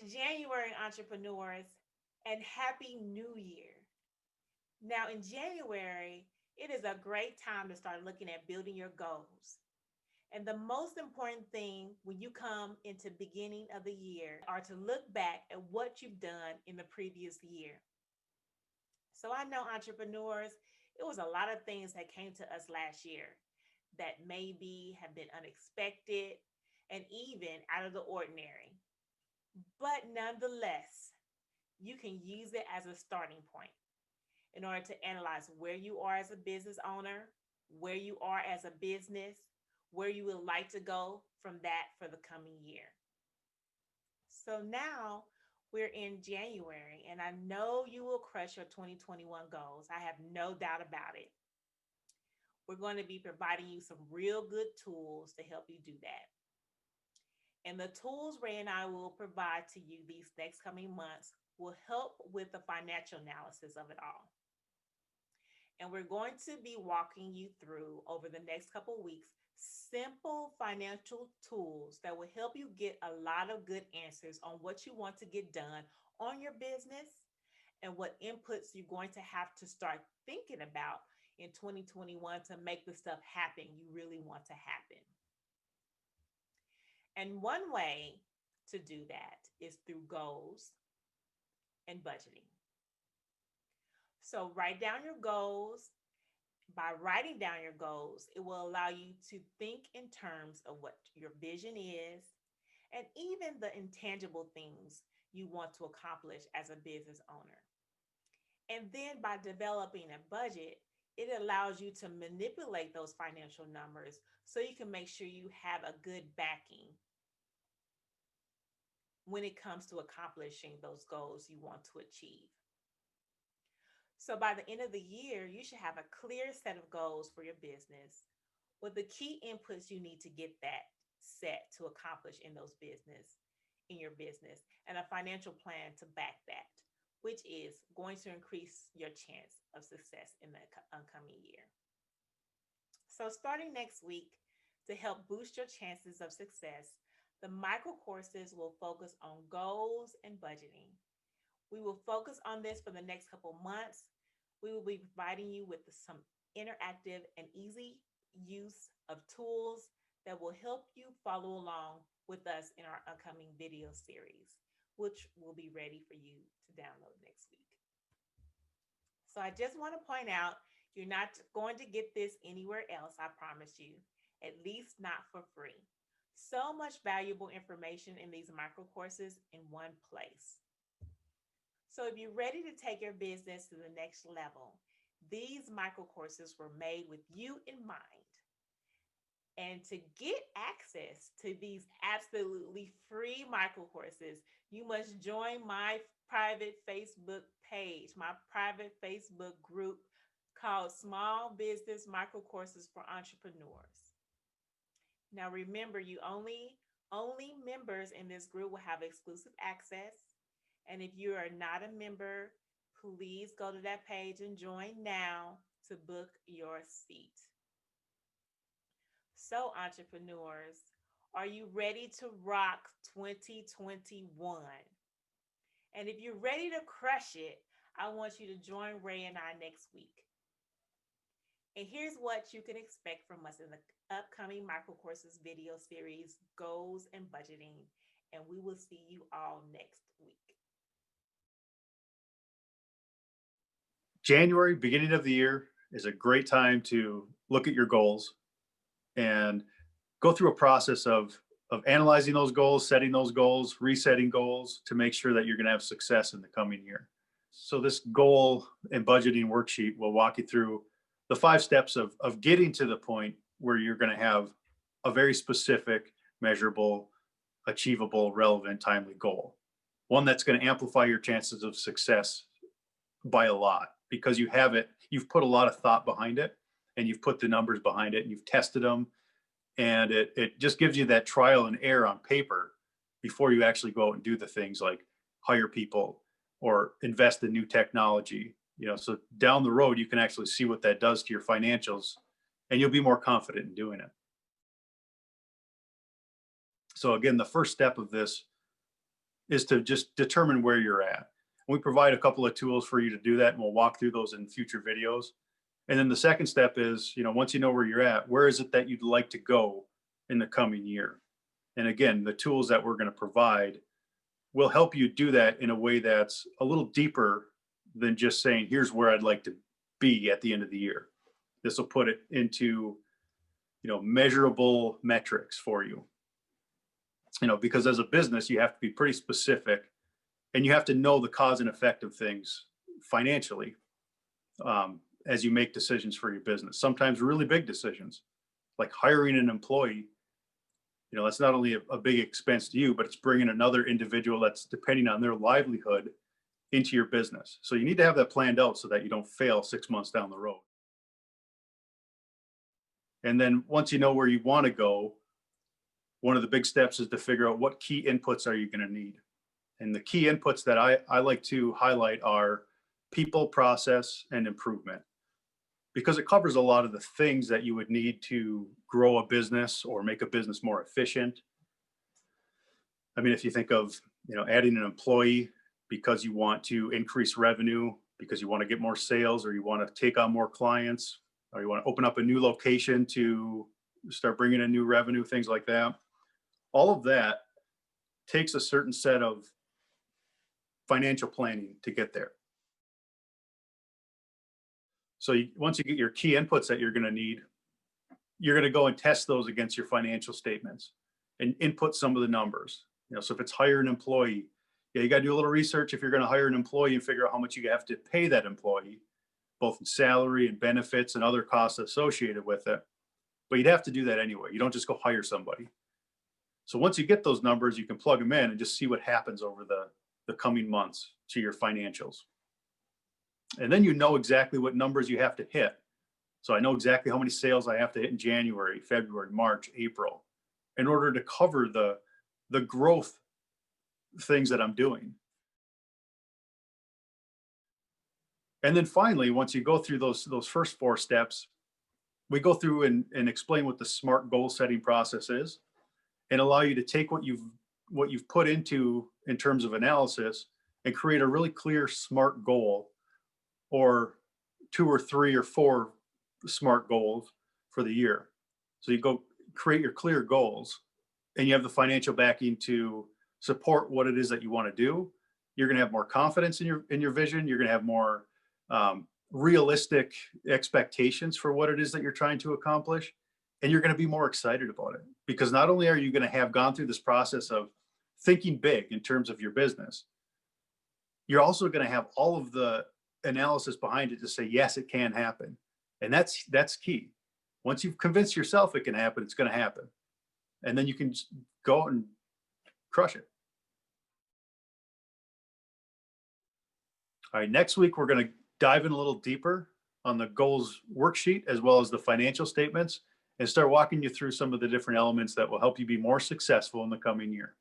January, entrepreneurs, and Happy New Year. Now, in January, it is a great time to start looking at building your goals. And the most important thing when you come into beginning of the year are to look back at what you've done in the previous year. So I know entrepreneurs, it was a lot of things that came to us last year that maybe have been unexpected and even out of the ordinary. But nonetheless, you can use it as a starting point in order to analyze where you are as a business owner, where you are as a business, where you would like to go from that for the coming year. So now we're in January, and I know you will crush your 2021 goals. I have no doubt about it. We're going to be providing you some real good tools to help you do that. And the tools Ray and I will provide to you these next coming months will help with the financial analysis of it all. And we're going to be walking you through over the next couple of weeks simple financial tools that will help you get a lot of good answers on what you want to get done on your business and what inputs you're going to have to start thinking about in 2021 to make the stuff happen you really want to happen. And one way to do that is through goals and budgeting. So write down your goals. By writing down your goals, it will allow you to think in terms of what your vision is and even the intangible things you want to accomplish as a business owner. And then by developing a budget, it allows you to manipulate those financial numbers so you can make sure you have a good backing when it comes to accomplishing those goals you want to achieve. So by the end of the year, you should have a clear set of goals for your business with the key inputs you need to get that set to accomplish in your business, and a financial plan to back that, which is going to increase your chance of success in the upcoming year. So starting next week, to help boost your chances of success, the micro courses will focus on goals and budgeting. We will focus on this for the next couple months. We will be providing you with some interactive and easy use of tools that will help you follow along with us in our upcoming video series, which will be ready for you to download next week. So I just want to point out, you're not going to get this anywhere else, I promise you, at least not for free. So much valuable information in these micro courses in one place. So if you're ready to take your business to the next level, these micro courses were made with you in mind. And to get access to these absolutely free micro courses, you must join my private Facebook page, my private Facebook group called Small Business Micro Courses for Entrepreneurs. Now remember, only members in this group will have exclusive access. And if you are not a member, please go to that page and join now to book your seat. So, entrepreneurs, are you ready to rock 2021? And if you're ready to crush it, I want you to join Ray and I next week. And here's what you can expect from us in the upcoming micro courses video series, Goals and Budgeting. And we will see you all next week. January, beginning of the year, is a great time to look at your goals and go through a process of analyzing those goals, setting those goals, resetting goals to make sure that you're going to have success in the coming year. So this goal and budgeting worksheet will walk you through the 5 steps of getting to the point where you're going to have a very specific, measurable, achievable, relevant, timely goal. One that's going to amplify your chances of success by a lot, because you've put a lot of thought behind it, and you've put the numbers behind it, and you've tested them. And it just gives you that trial and error on paper before you actually go out and do the things like hire people or invest in new technology. So down the road, you can actually see what that does to your financials, and you'll be more confident in doing it. So again, the first step of this is to just determine where you're at. We provide a couple of tools for you to do that, and we'll walk through those in future videos. And then the second step is, once you know where you're at, where is it that you'd like to go in the coming year? And again, the tools that we're going to provide will help you do that in a way that's a little deeper than just saying, here's where I'd like to be at the end of the year. This will put it into, measurable metrics for you. Because as a business, you have to be pretty specific, and you have to know the cause and effect of things financially as you make decisions for your business. Sometimes really big decisions, like hiring an employee. That's not only a big expense to you, but it's bringing another individual that's depending on their livelihood into your business. So you need to have that planned out so that you don't fail 6 months down the road. And then once you know where you want to go, one of the big steps is to figure out what key inputs are you going to need. And the key inputs that I like to highlight are people, process, and improvement, because it covers a lot of the things that you would need to grow a business or make a business more efficient. I mean, if you think of, adding an employee because you want to increase revenue, because you want to get more sales, or you want to take on more clients, or you want to open up a new location to start bringing in new revenue, things like that. All of that takes a certain set of financial planning to get there. So once you get your key inputs that you're going to need, you're going to go and test those against your financial statements and input some of the numbers. So if it's hire an employee, you got to do a little research if you're going to hire an employee and figure out how much you have to pay that employee, both in salary and benefits and other costs associated with it. But you'd have to do that anyway. You don't just go hire somebody. So once you get those numbers, you can plug them in and just see what happens over the coming months to your financials. And then you know exactly what numbers you have to hit. So I know exactly how many sales I have to hit in January, February, March, April, in order to cover the growth things that I'm doing. And then finally, once you go through those first 4 steps, we go through and explain what the SMART goal setting process is, and allow you to take what you've put into in terms of analysis and create a really clear SMART goal, or 2 or 3 or 4 SMART goals for the year. So you go create your clear goals, and you have the financial backing to support what it is that you want to do. You're going to have more confidence in your vision. You're going to have more realistic expectations for what it is that you're trying to accomplish. And you're going to be more excited about it, because not only are you going to have gone through this process of thinking big in terms of your business, you're also going to have all of the analysis behind it to say, yes, it can happen. And that's key. Once you've convinced yourself it can happen, it's going to happen. And then you can go and crush it. All right, next week, we're going to dive in a little deeper on the goals worksheet, as well as the financial statements, and start walking you through some of the different elements that will help you be more successful in the coming year.